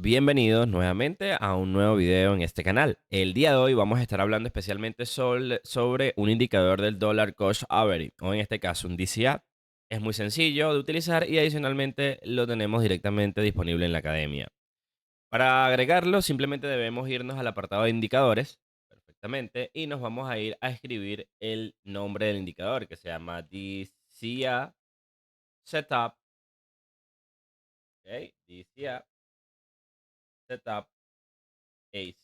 Bienvenidos nuevamente a un nuevo video en este canal. El día de hoy vamos a estar hablando especialmente sobre un indicador del Dollar Cost Average, o en este caso un DCA. Es muy sencillo de utilizar y adicionalmente lo tenemos directamente disponible en la academia. Para agregarlo simplemente debemos irnos al apartado de indicadores, perfectamente, y nos vamos a ir a escribir el nombre del indicador que se llama DCA Setup, ¿ok? DCA Setup AC.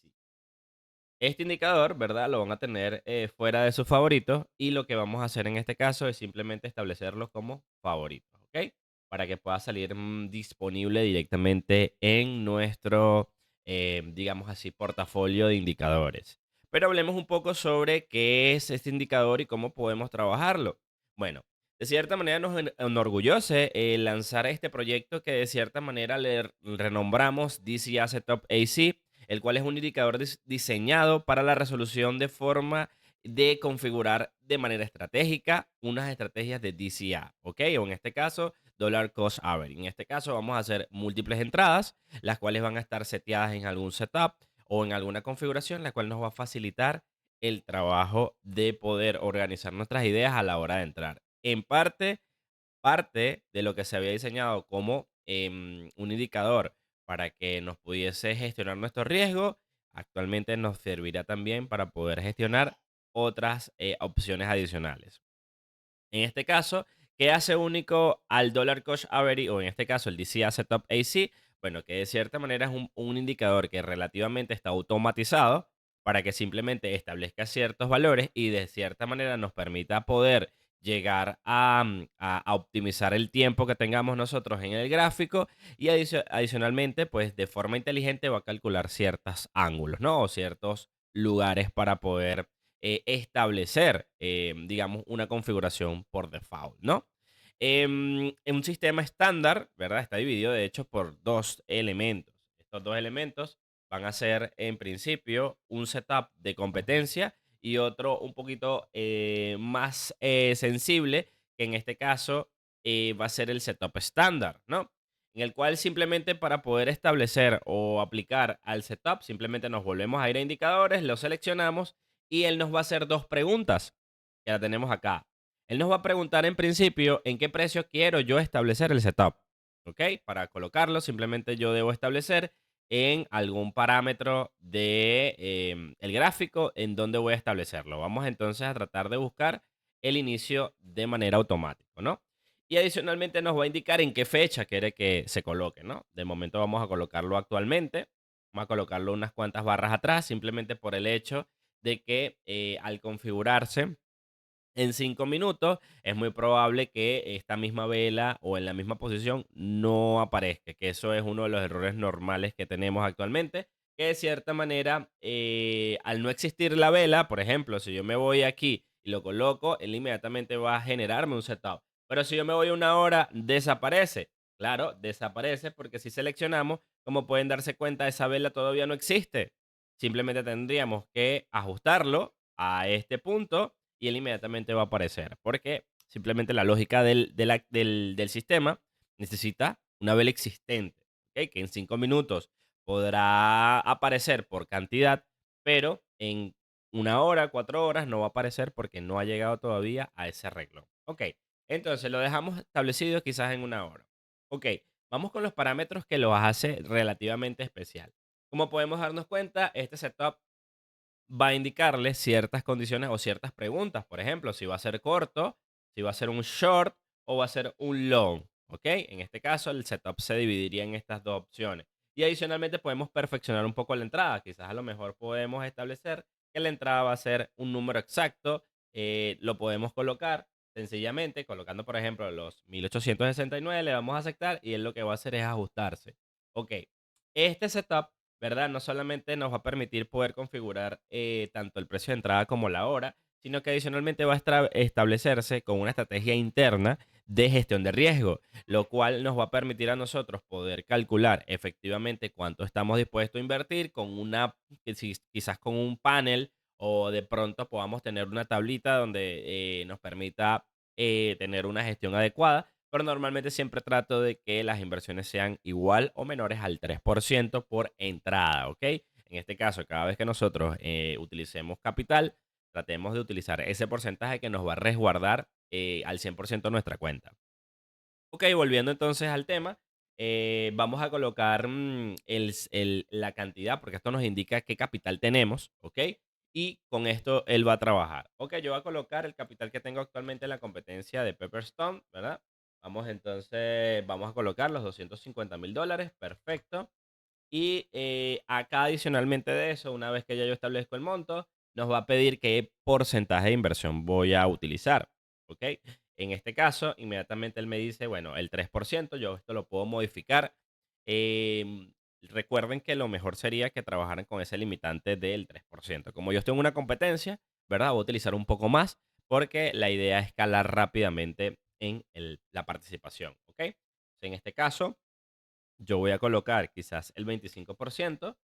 Este indicador, ¿verdad? Lo van a tener fuera de sus favoritos y lo que vamos a hacer en este caso es simplemente establecerlos como favoritos, ¿ok? Para que pueda salir disponible directamente en nuestro, digamos así, portafolio de indicadores. Pero hablemos un poco sobre qué es este indicador y cómo podemos trabajarlo. Bueno, de cierta manera nos enorgullece lanzar este proyecto que de cierta manera le renombramos DC Asset Top AC, el cual es un indicador diseñado para la resolución de forma de configurar de manera estratégica unas estrategias de DCA, ¿ok? O en este caso, Dollar Cost Average. En este caso vamos a hacer múltiples entradas, las cuales van a estar seteadas en algún setup o en alguna configuración, la cual nos va a facilitar el trabajo de poder organizar nuestras ideas a la hora de entrar. En parte de lo que se había diseñado como un indicador para que nos pudiese gestionar nuestro riesgo, actualmente nos servirá también para poder gestionar otras opciones adicionales. En este caso, ¿qué hace único al Dollar Cost Average o en este caso el DCA Setup AC? Bueno, que de cierta manera es un indicador que relativamente está automatizado para que simplemente establezca ciertos valores y de cierta manera nos permita poder llegar a optimizar el tiempo que tengamos nosotros en el gráfico y adicionalmente, pues de forma inteligente va a calcular ciertos ángulos, ¿no? O ciertos lugares para poder establecer, digamos, una configuración por default, ¿no? En un sistema estándar, ¿verdad? Está dividido, de hecho, por dos elementos. Estos dos elementos van a ser, en principio, un setup de competencia y otro un poquito más sensible, que en este caso va a ser el setup estándar, ¿no? En el cual simplemente para poder establecer o aplicar al setup, simplemente nos volvemos a ir a indicadores, lo seleccionamos y él nos va a hacer dos preguntas, que la tenemos acá. Él nos va a preguntar en principio en qué precio quiero yo establecer el setup. ¿Ok? Para colocarlo, simplemente yo debo establecer en algún parámetro de el gráfico en donde voy a establecerlo. Vamos entonces a tratar de buscar el inicio de manera automática, ¿no? Y adicionalmente nos va a indicar en qué fecha quiere que se coloque, ¿no? De momento vamos a colocarlo actualmente. Vamos a colocarlo unas cuantas barras atrás, simplemente por el hecho de que al configurarse en 5 minutos es muy probable que esta misma vela o en la misma posición no aparezca, que eso es uno de los errores normales que tenemos actualmente, que de cierta manera, al no existir la vela, por ejemplo, si yo me voy aquí y lo coloco, él inmediatamente va a generarme un setup. Pero si yo me voy una hora, desaparece. Claro, desaparece porque si seleccionamos, como pueden darse cuenta, esa vela todavía no existe. Simplemente tendríamos que ajustarlo a este punto y él inmediatamente va a aparecer. Porque simplemente la lógica del sistema necesita una vela existente, ¿ok? Que en 5 minutos podrá aparecer por cantidad, pero en una hora, 4 horas no va a aparecer porque no ha llegado todavía a ese renglón. Ok, entonces lo dejamos establecido quizás en una hora. Ok, vamos con los parámetros que lo hace relativamente especial. Como podemos darnos cuenta, este setup va a indicarle ciertas condiciones o ciertas preguntas. Por ejemplo, si va a ser corto, si va a ser un short o va a ser un long. ¿Ok? En este caso, el setup se dividiría en estas dos opciones. Y adicionalmente podemos perfeccionar un poco la entrada. Quizás a lo mejor podemos establecer que la entrada va a ser un número exacto. Lo podemos colocar sencillamente colocando, por ejemplo, los 1869, le vamos a aceptar y él lo que va a hacer es ajustarse. Ok, este setup, ¿verdad? No solamente nos va a permitir poder configurar tanto el precio de entrada como la hora, sino que adicionalmente va a establecerse con una estrategia interna de gestión de riesgo, lo cual nos va a permitir a nosotros poder calcular efectivamente cuánto estamos dispuestos a invertir con quizás con un panel o de pronto podamos tener una tablita donde nos permita tener una gestión adecuada pero normalmente siempre trato de que las inversiones sean igual o menores al 3% por entrada, ¿ok? En este caso, cada vez que nosotros utilicemos capital, tratemos de utilizar ese porcentaje que nos va a resguardar al 100% nuestra cuenta. Ok, volviendo entonces al tema, vamos a colocar la cantidad, porque esto nos indica qué capital tenemos, ¿ok? Y con esto él va a trabajar. Ok, yo voy a colocar el capital que tengo actualmente en la competencia de Pepperstone, ¿verdad? Vamos entonces, vamos a colocar los $250,000, perfecto. Y acá adicionalmente de eso, una vez que ya yo establezco el monto, nos va a pedir qué porcentaje de inversión voy a utilizar. ¿Ok? En este caso, inmediatamente él me dice, bueno, el 3%, yo esto lo puedo modificar. Recuerden que lo mejor sería que trabajaran con ese limitante del 3%. Como yo estoy en una competencia, ¿verdad? Voy a utilizar un poco más porque la idea es escalar rápidamente en la participación. ¿Ok? En este caso, yo voy a colocar quizás el 25%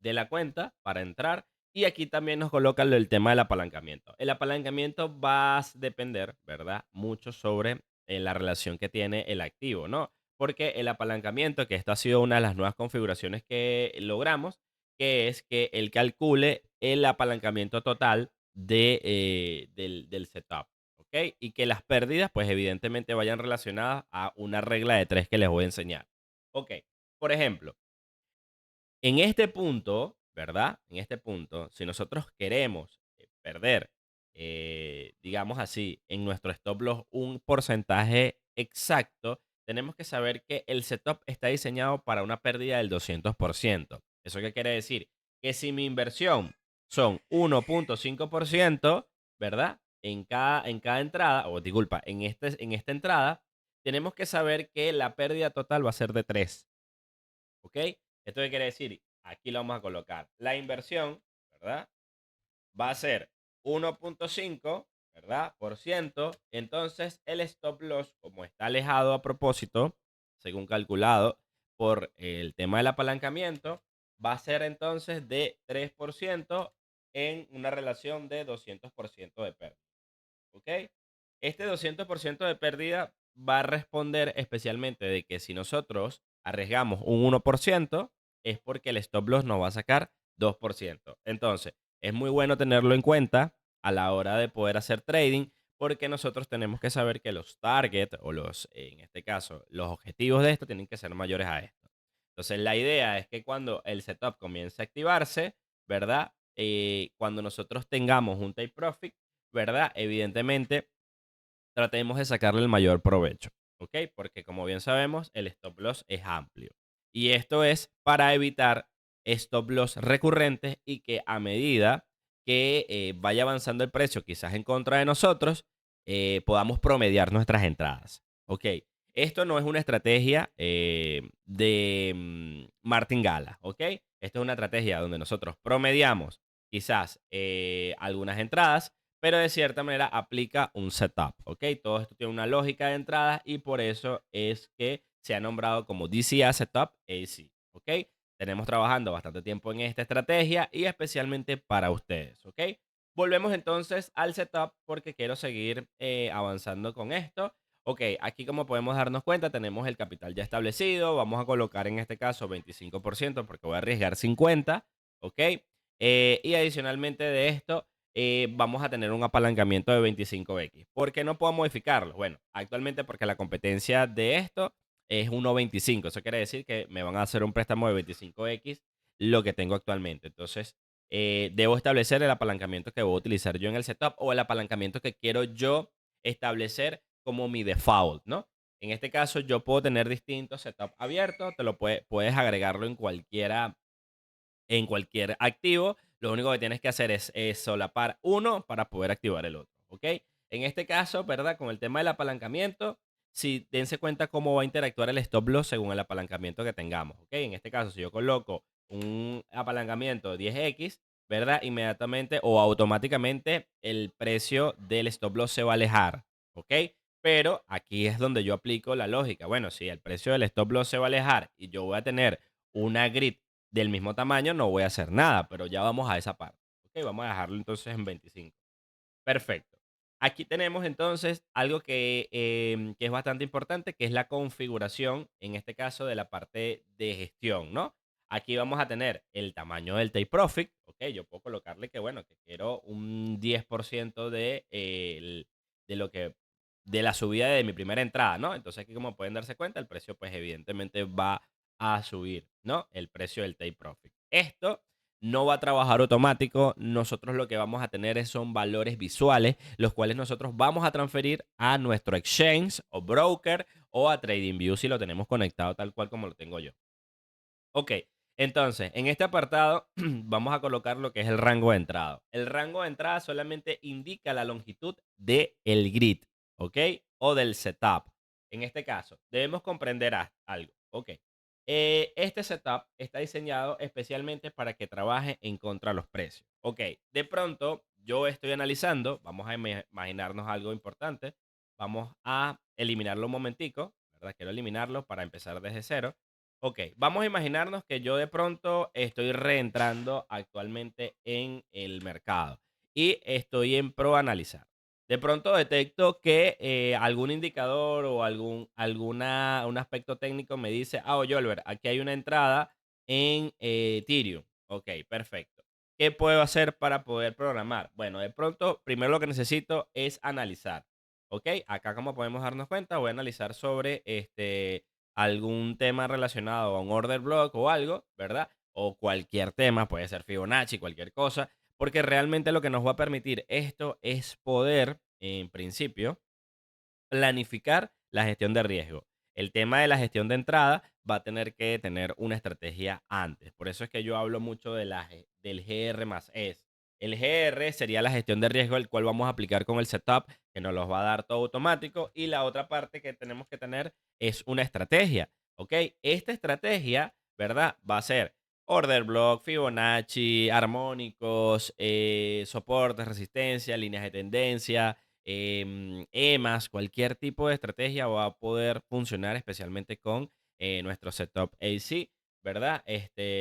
de la cuenta para entrar. Y aquí también nos coloca el tema del apalancamiento. El apalancamiento va a depender, ¿verdad? Mucho sobre la relación que tiene el activo, ¿no? Porque el apalancamiento, que esto ha sido una de las nuevas configuraciones que logramos, que es que él calcule el apalancamiento total del setup, ¿ok? Y que las pérdidas, pues evidentemente vayan relacionadas a una regla de tres que les voy a enseñar. Ok, por ejemplo, en este punto, ¿verdad? En este punto, si nosotros queremos perder, digamos así, en nuestro stop loss un porcentaje exacto, tenemos que saber que el setup está diseñado para una pérdida del 200%. ¿Eso qué quiere decir? Que si mi inversión son 1.5%, ¿verdad? En cada entrada, o disculpa, en esta entrada, tenemos que saber que la pérdida total va a ser de 3. ¿Ok? ¿Esto qué quiere decir? Aquí lo vamos a colocar. La inversión, ¿verdad? Va a ser 1.5, ¿verdad? Por ciento. Entonces, el stop loss, como está alejado a propósito, según calculado por el tema del apalancamiento, va a ser entonces de 3% en una relación de 200% de pérdida. ¿Ok? Este 200% de pérdida va a responder especialmente de que si nosotros arriesgamos un 1% es porque el stop loss nos va a sacar 2%. Entonces, es muy bueno tenerlo en cuenta a la hora de poder hacer trading porque nosotros tenemos que saber que los targets o en este caso, los objetivos de esto tienen que ser mayores a esto. Entonces, la idea es que cuando el setup comience a activarse, ¿verdad? Cuando nosotros tengamos un take profit, ¿verdad? Evidentemente, tratemos de sacarle el mayor provecho, ¿ok? Porque como bien sabemos, el stop loss es amplio. Y esto es para evitar stop loss recurrentes y que a medida que vaya avanzando el precio, quizás en contra de nosotros, podamos promediar nuestras entradas, ¿ok? Esto no es una estrategia de martingala, ¿ok? Esto es una estrategia donde nosotros promediamos quizás algunas entradas pero de cierta manera aplica un setup, ¿ok? Todo esto tiene una lógica de entrada y por eso es que se ha nombrado como DCA Setup AC, ¿ok? Tenemos trabajando bastante tiempo en esta estrategia y especialmente para ustedes, ¿ok? Volvemos entonces al setup porque quiero seguir avanzando con esto. Ok, aquí como podemos darnos cuenta tenemos el capital ya establecido. Vamos a colocar en este caso 25% porque voy a arriesgar 50, ¿ok? Y adicionalmente de esto vamos a tener un apalancamiento de 25x. ¿Por qué no puedo modificarlo? Bueno, actualmente porque la competencia de esto es 1.25. Eso quiere decir que me van a hacer un préstamo de 25x lo que tengo actualmente. Entonces, debo establecer el apalancamiento que voy a utilizar yo en el setup o el apalancamiento que quiero yo establecer como mi default, ¿no? En este caso, yo puedo tener distintos setups abiertos. Puedes agregarlo en cualquier activo. Lo único que tienes que hacer es solapar uno para poder activar el otro, ¿ok? En este caso, ¿verdad? Con el tema del apalancamiento, si dense cuenta cómo va a interactuar el stop loss según el apalancamiento que tengamos, ¿ok? En este caso, si yo coloco un apalancamiento de 10x, ¿verdad? Inmediatamente o automáticamente el precio del stop loss se va a alejar, ¿ok? Pero aquí es donde yo aplico la lógica. Bueno, si el precio del stop loss se va a alejar y yo voy a tener una grid del mismo tamaño, no voy a hacer nada, pero ya vamos a esa parte. Ok, vamos a dejarlo entonces en 25. Perfecto. Aquí tenemos entonces algo que es bastante importante, que es la configuración, en este caso de la parte de gestión, ¿no? Aquí vamos a tener el tamaño del take profit, ¿ok? Yo puedo colocarle que, bueno, que quiero un 10% de lo que, de la subida de mi primera entrada, ¿no? Entonces aquí como pueden darse cuenta, el precio pues evidentemente va a subir, ¿no? El precio del take profit. Esto no va a trabajar automático. Nosotros lo que vamos a tener son valores visuales, los cuales nosotros vamos a transferir a nuestro exchange o broker o a TradingView si lo tenemos conectado tal cual como lo tengo yo. Ok, entonces en este apartado vamos a colocar lo que es el rango de entrada. El rango de entrada solamente indica la longitud del grid, ¿ok? O del setup. En este caso, debemos comprender algo, ¿ok? Este setup está diseñado especialmente para que trabaje en contra de los precios. Ok, de pronto yo estoy analizando, vamos a imaginarnos algo importante, vamos a eliminarlo un momentico, ¿verdad? Quiero eliminarlo para empezar desde cero. Ok, vamos a imaginarnos que yo de pronto estoy reentrando actualmente en el mercado y estoy en pro analizar. De pronto detecto que algún indicador o un aspecto técnico me dice, oye, Oliver, aquí hay una entrada en Ethereum. Ok, perfecto. ¿Qué puedo hacer para poder programar? Bueno, de pronto, primero lo que necesito es analizar. Ok, acá como podemos darnos cuenta, voy a analizar sobre algún tema relacionado a un order block o algo, ¿verdad? O cualquier tema, puede ser Fibonacci, cualquier cosa, porque realmente lo que nos va a permitir esto es poder, en principio, planificar la gestión de riesgo. El tema de la gestión de entrada va a tener que tener una estrategia antes. Por eso es que yo hablo mucho del GR más S. El GR sería la gestión de riesgo, el cual vamos a aplicar con el setup, que nos los va a dar todo automático. Y la otra parte que tenemos que tener es una estrategia. ¿Ok? Esta estrategia, ¿verdad? Va a ser order block, Fibonacci, armónicos, soportes, resistencia, líneas de tendencia, EMAs, cualquier tipo de estrategia va a poder funcionar especialmente con nuestro setup AC, ¿verdad?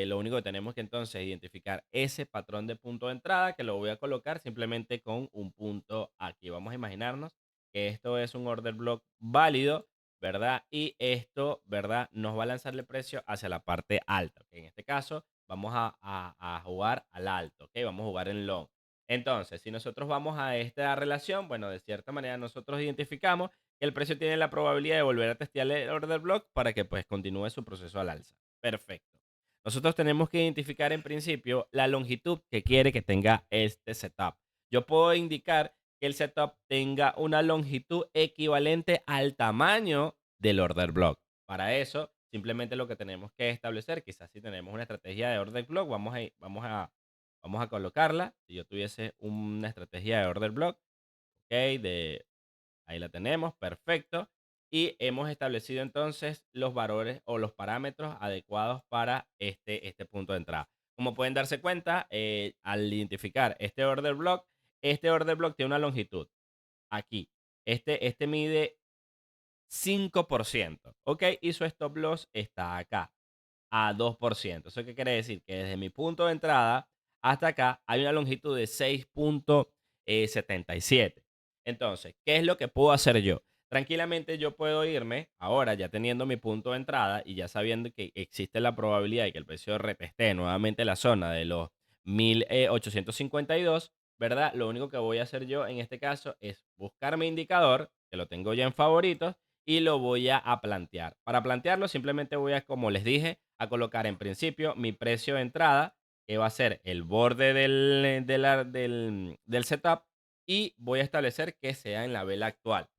Lo único que tenemos que entonces identificar ese patrón de punto de entrada que lo voy a colocar simplemente con un punto aquí. Vamos a imaginarnos que esto es un order block válido, ¿verdad? Y esto, ¿verdad? Nos va a lanzar el precio hacia la parte alta. ¿Ok? En este caso, vamos a jugar al alto, ¿ok? Vamos a jugar en long. Entonces, si nosotros vamos a esta relación, bueno, de cierta manera nosotros identificamos que el precio tiene la probabilidad de volver a testear el order block para que pues continúe su proceso al alza. Perfecto. Nosotros tenemos que identificar en principio la longitud que quiere que tenga este setup. Yo puedo indicar que el setup tenga una longitud equivalente al tamaño del order block. Para eso, simplemente lo que tenemos que establecer, quizás si tenemos una estrategia de order block, vamos a colocarla. Si yo tuviese una estrategia de order block, ok, ahí la tenemos, perfecto. Y hemos establecido entonces los valores o los parámetros adecuados para este punto de entrada. Como pueden darse cuenta, al identificar este order block tiene una longitud aquí. Este mide 5%, ¿ok? Y su stop loss está acá a 2%. ¿Eso qué quiere decir? Que desde mi punto de entrada hasta acá hay una longitud de 6,77. Entonces, ¿qué es lo que puedo hacer yo? Tranquilamente yo puedo irme, ahora ya teniendo mi punto de entrada y ya sabiendo que existe la probabilidad de que el precio reteste nuevamente la zona de los 1852, ¿verdad? Lo único que voy a hacer yo en este caso es buscar mi indicador, que lo tengo ya en favoritos, y lo voy a plantear. Para plantearlo simplemente voy a, como les dije, a colocar en principio mi precio de entrada, que va a ser el borde del setup, y voy a establecer que sea en la vela actual.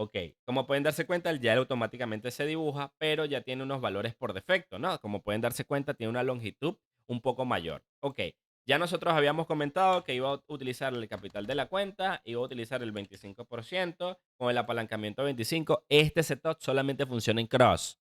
Ok, como pueden darse cuenta, ya automáticamente se dibuja, pero ya tiene unos valores por defecto, ¿no? Como pueden darse cuenta, tiene una longitud un poco mayor. Ok, ya nosotros habíamos comentado que iba a utilizar el capital de la cuenta, iba a utilizar el 25% con el apalancamiento 25. Este setup solamente funciona en cross.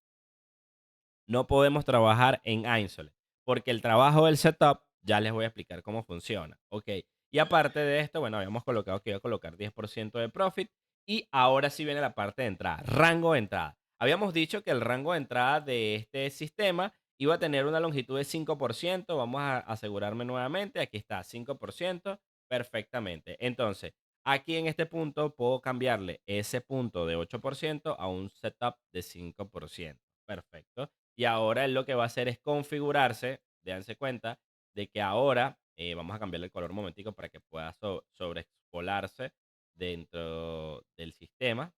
No podemos trabajar en Ainsole, porque el trabajo del setup ya les voy a explicar cómo funciona. Ok, y aparte de esto, bueno, habíamos colocado que iba a colocar 10% de profit y ahora sí viene la parte de entrada, rango de entrada. Habíamos dicho que el rango de entrada de este sistema iba a tener una longitud de 5%. Vamos a asegurarme nuevamente, aquí está, 5%, perfectamente. Entonces, Aquí en este punto puedo cambiarle ese punto de 8% a un setup de 5%. Perfecto. Y ahora él lo que va a hacer es configurarse, dense cuenta, de que ahora, vamos a cambiarle el color un momentico para que pueda sobreexpolarse dentro del sistema.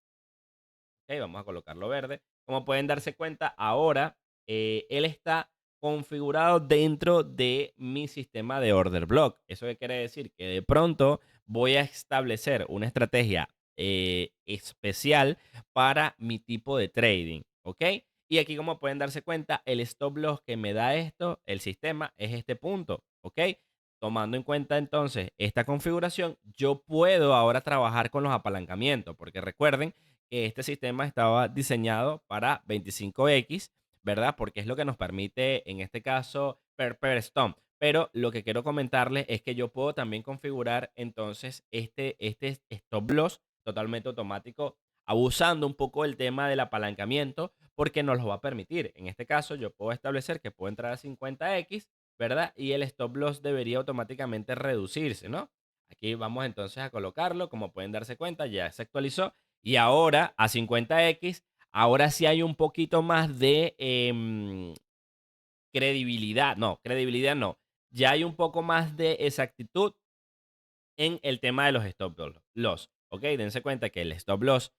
Ok, vamos a colocarlo verde. Como pueden darse cuenta, ahora él está configurado dentro de mi sistema de order block. ¿Eso qué quiere decir? Que de pronto voy a establecer una estrategia especial para mi tipo de trading. ¿Ok? Y aquí, como pueden darse cuenta, el stop loss que me da esto, el sistema, es este punto. ¿Ok? Tomando en cuenta entonces esta configuración, yo puedo ahora trabajar con los apalancamientos, porque recuerden que este sistema estaba diseñado para 25X, ¿verdad? Porque es lo que nos permite, en este caso, per stone. Pero lo que quiero comentarles es que yo puedo también configurar entonces este stop loss totalmente automático, abusando un poco del tema del apalancamiento, porque nos lo va a permitir. En este caso, yo puedo establecer que puedo entrar a 50X, ¿verdad? Y el stop loss debería automáticamente reducirse, ¿no? Aquí vamos entonces a colocarlo. Como pueden darse cuenta, ya se actualizó. Y ahora a 50X, ahora sí hay un poquito más de credibilidad. No, credibilidad no. Ya hay un poco más de exactitud en el tema de los stop loss. Ok, dense cuenta que el stop loss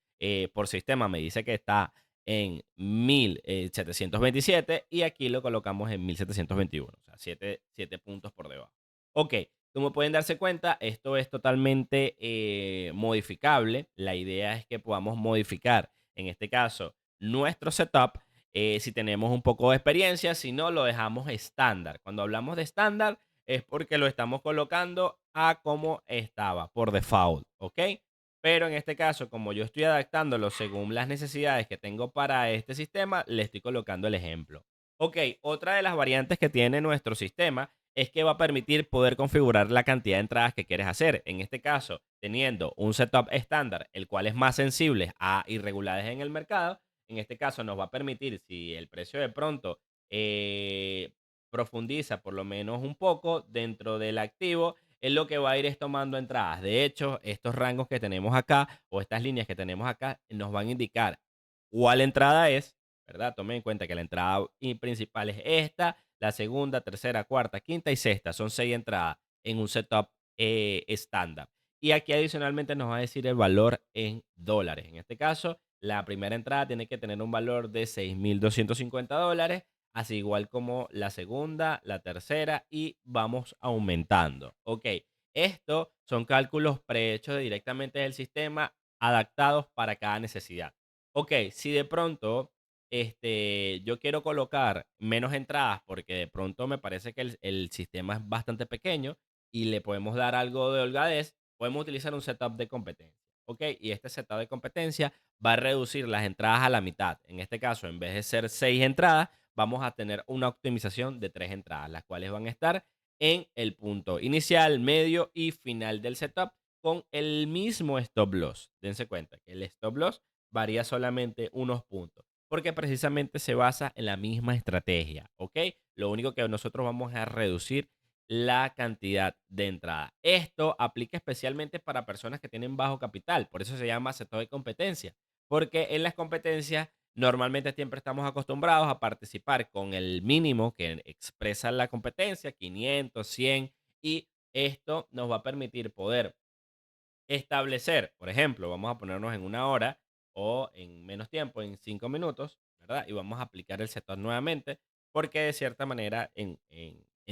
por sistema me dice que está en 1727 y aquí lo colocamos en 1721, o sea, 7 puntos por debajo. Ok, como pueden darse cuenta, esto es totalmente modificable. La idea es que podamos modificar, en este caso, nuestro setup si tenemos un poco de experiencia, si no, lo dejamos estándar. Cuando hablamos de estándar, es porque lo estamos colocando a como estaba por default, ¿ok? Pero en este caso, como yo estoy adaptándolo según las necesidades que tengo para este sistema, le estoy colocando el ejemplo. Ok, otra de las variantes que tiene nuestro sistema es que va a permitir poder configurar la cantidad de entradas que quieres hacer. En este caso, teniendo un setup estándar, el cual es más sensible a irregularidades en el mercado, en este caso nos va a permitir, si el precio de pronto eh, profundiza por lo menos un poco dentro del activo, es lo que va a ir es tomando entradas. De hecho, estos rangos que tenemos acá o estas líneas que tenemos acá nos van a indicar cuál entrada es, ¿verdad? Tomen en cuenta que la entrada principal es esta, la segunda, tercera, cuarta, quinta y sexta. Son 6 entradas en un setup estándar. Y aquí adicionalmente nos va a decir el valor en dólares. En este caso, la primera entrada tiene que tener un valor de $6,250, así igual como la segunda, la tercera y vamos aumentando. Ok, estos son cálculos prehechos directamente del sistema adaptados para cada necesidad. Ok, si de pronto yo quiero colocar menos entradas porque de pronto me parece que el sistema es bastante pequeño y le podemos dar algo de holgadez, podemos utilizar un setup de competencia. Ok, y este setup de competencia va a reducir las entradas a la mitad. En este caso, en vez de ser 6 entradas, vamos a tener una optimización de 3 entradas, las cuales van a estar en el punto inicial, medio y final del setup con el mismo stop loss. Dense cuenta que el stop loss varía solamente unos puntos, porque precisamente se basa en la misma estrategia, ¿ok? Lo único que nosotros vamos a reducir la cantidad de entrada. Esto aplica especialmente para personas que tienen bajo capital, por eso se llama setup de competencia, porque en las competencias normalmente siempre estamos acostumbrados a participar con el mínimo que expresa la competencia, 500, 100, y esto nos va a permitir poder establecer, por ejemplo, vamos a ponernos en una hora o en menos tiempo, en 5 minutos, ¿verdad? Y vamos a aplicar el setup nuevamente, porque de cierta manera en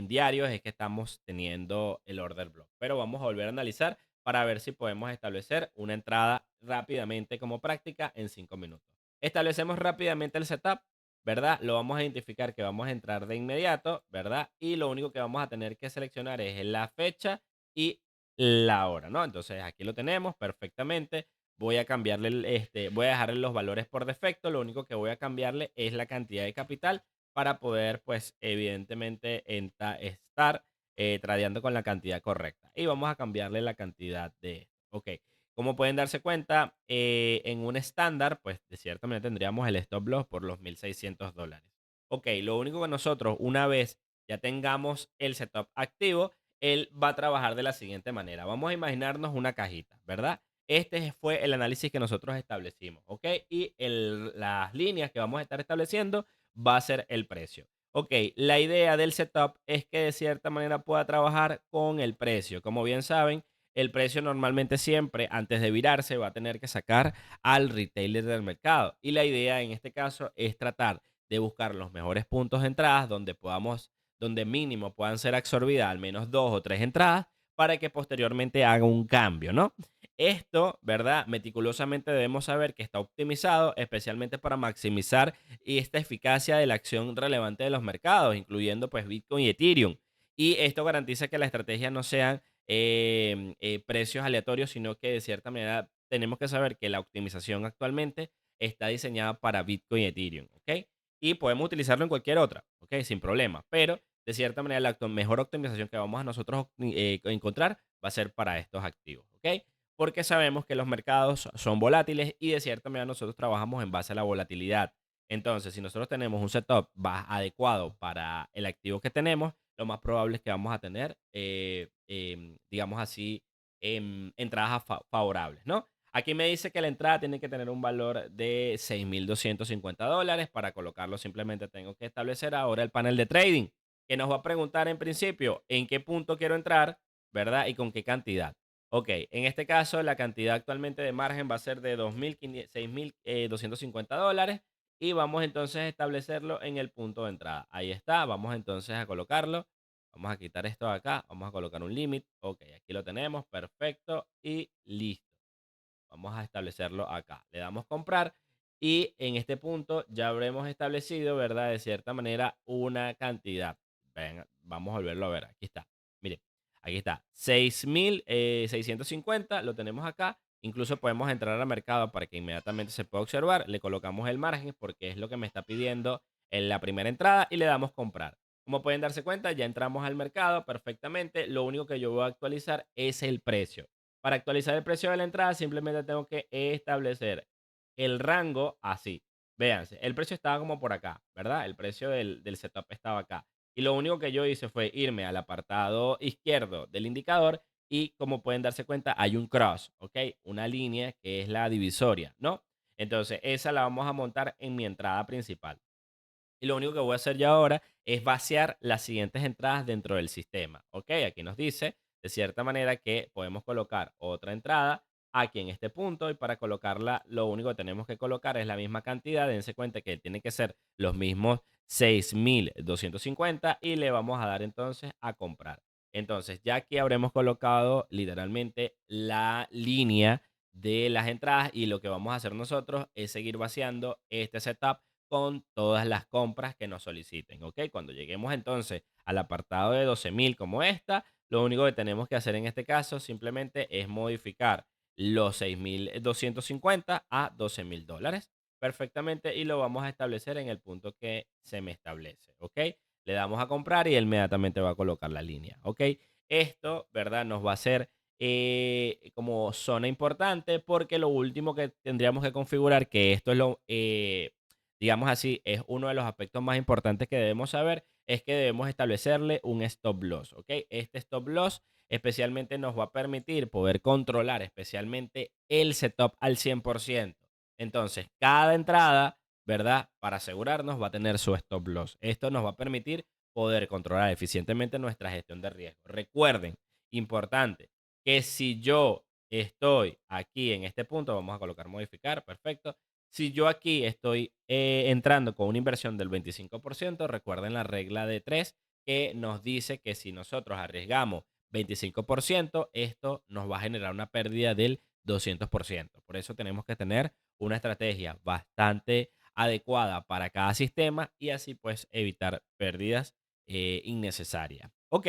diarios es que estamos teniendo el order block. Pero vamos a volver a analizar para ver si podemos establecer una entrada rápidamente como práctica en 5 minutos. Establecemos rápidamente el setup, ¿verdad? Lo vamos a identificar que vamos a entrar de inmediato, ¿verdad? Y lo único que vamos a tener que seleccionar es la fecha y la hora, ¿no? Entonces aquí lo tenemos perfectamente. Voy a cambiarle, voy a dejarle los valores por defecto. Lo único que voy a cambiarle es la cantidad de capital para poder, pues, evidentemente, estar tradeando con la cantidad correcta. Y vamos a cambiarle la cantidad de, ok. Como pueden darse cuenta, en un estándar, pues, de cierta manera tendríamos el stop loss por los $1,600. Ok, lo único que nosotros, una vez ya tengamos el setup activo, él va a trabajar de la siguiente manera. Vamos a imaginarnos una cajita, ¿verdad? Este fue el análisis que nosotros establecimos, ¿ok? Y las líneas que vamos a estar estableciendo va a ser el precio. Ok, la idea del setup es que de cierta manera pueda trabajar con el precio. Como bien saben, el precio normalmente siempre, antes de virarse, va a tener que sacar al retailer del mercado. Y la idea en este caso es tratar de buscar los mejores puntos de entrada donde mínimo puedan ser absorbidas al menos 2 o 3 entradas para que posteriormente haga un cambio, ¿no? Esto, ¿verdad? Meticulosamente debemos saber que está optimizado especialmente para maximizar esta eficacia de la acción relevante de los mercados, incluyendo pues Bitcoin y Ethereum. Y esto garantiza que la estrategia no sean precios aleatorios, sino que de cierta manera tenemos que saber que la optimización actualmente está diseñada para Bitcoin y Ethereum, ¿ok? Y podemos utilizarlo en cualquier otra, ¿ok? Sin problema, pero de cierta manera la mejor optimización que vamos a nosotros encontrar va a ser para estos activos, ¿ok? Porque sabemos que los mercados son volátiles y de cierta manera nosotros trabajamos en base a la volatilidad. Entonces, si nosotros tenemos un setup adecuado para el activo que tenemos, lo más probable es que vamos a tener, digamos así, entradas favorables, ¿no? Aquí me dice que la entrada tiene que tener un valor de $6,250. Para colocarlo simplemente tengo que establecer ahora el panel de trading, que nos va a preguntar en principio en qué punto quiero entrar, ¿verdad? Y con qué cantidad. Ok, en este caso la cantidad actualmente de margen va a ser de 6,250 dólares y vamos entonces a establecerlo en el punto de entrada. Ahí está, vamos entonces a colocarlo. Vamos a quitar esto de acá, vamos a colocar un límite. Ok, aquí lo tenemos, perfecto y listo. Vamos a establecerlo acá. Le damos comprar y en este punto ya habremos establecido, ¿verdad? De cierta manera una cantidad. Venga, vamos a volverlo a ver. Aquí está. Mire, aquí está. 6,650 lo tenemos acá. Incluso podemos entrar al mercado para que inmediatamente se pueda observar. Le colocamos el margen porque es lo que me está pidiendo en la primera entrada y le damos comprar. Como pueden darse cuenta, ya entramos al mercado perfectamente. Lo único que yo voy a actualizar es el precio. Para actualizar el precio de la entrada, simplemente tengo que establecer el rango así. Véanse, el precio estaba como por acá, ¿verdad? El precio del setup estaba acá. Y lo único que yo hice fue irme al apartado izquierdo del indicador y como pueden darse cuenta, hay un cross, ¿ok? Una línea que es la divisoria, ¿no? Entonces, esa la vamos a montar en mi entrada principal. Y lo único que voy a hacer yo ahora es vaciar las siguientes entradas dentro del sistema. Ok, aquí nos dice de cierta manera que podemos colocar otra entrada aquí en este punto y para colocarla lo único que tenemos que colocar es la misma cantidad. Dense cuenta que tiene que ser los mismos 6,250 y le vamos a dar entonces a comprar. Entonces ya aquí habremos colocado literalmente la línea de las entradas y lo que vamos a hacer nosotros es seguir vaciando este setup con todas las compras que nos soliciten, ¿ok? Cuando lleguemos entonces al apartado de 12,000 como esta, lo único que tenemos que hacer en este caso simplemente es modificar los 6,250 a $12,000 perfectamente y lo vamos a establecer en el punto que se me establece, ¿ok? Le damos a comprar y él inmediatamente va a colocar la línea, ¿ok? Esto, ¿verdad? Nos va a hacer como zona importante porque lo último que tendríamos que configurar, que esto es digamos así, es uno de los aspectos más importantes que debemos saber, es que debemos establecerle un stop loss, ¿ok? Este stop loss especialmente nos va a permitir poder controlar especialmente el setup al 100%. Entonces, cada entrada, ¿verdad? Para asegurarnos va a tener su stop loss. Esto nos va a permitir poder controlar eficientemente nuestra gestión de riesgo. Recuerden, importante, que si yo estoy aquí en este punto, vamos a colocar modificar, perfecto. Si yo aquí estoy entrando con una inversión del 25%, recuerden la regla de 3 que nos dice que si nosotros arriesgamos 25%, esto nos va a generar una pérdida del 200%. Por eso tenemos que tener una estrategia bastante adecuada para cada sistema y así pues evitar pérdidas innecesarias. Ok,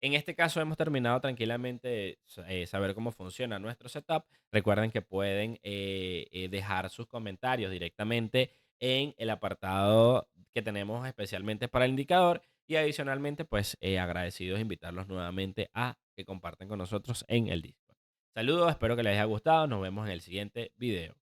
en este caso hemos terminado tranquilamente de saber cómo funciona nuestro setup. Recuerden que pueden dejar sus comentarios directamente en el apartado que tenemos especialmente para el indicador y adicionalmente pues agradecidos invitarlos nuevamente a que compartan con nosotros en el Discord. Saludos, espero que les haya gustado. Nos vemos en el siguiente video.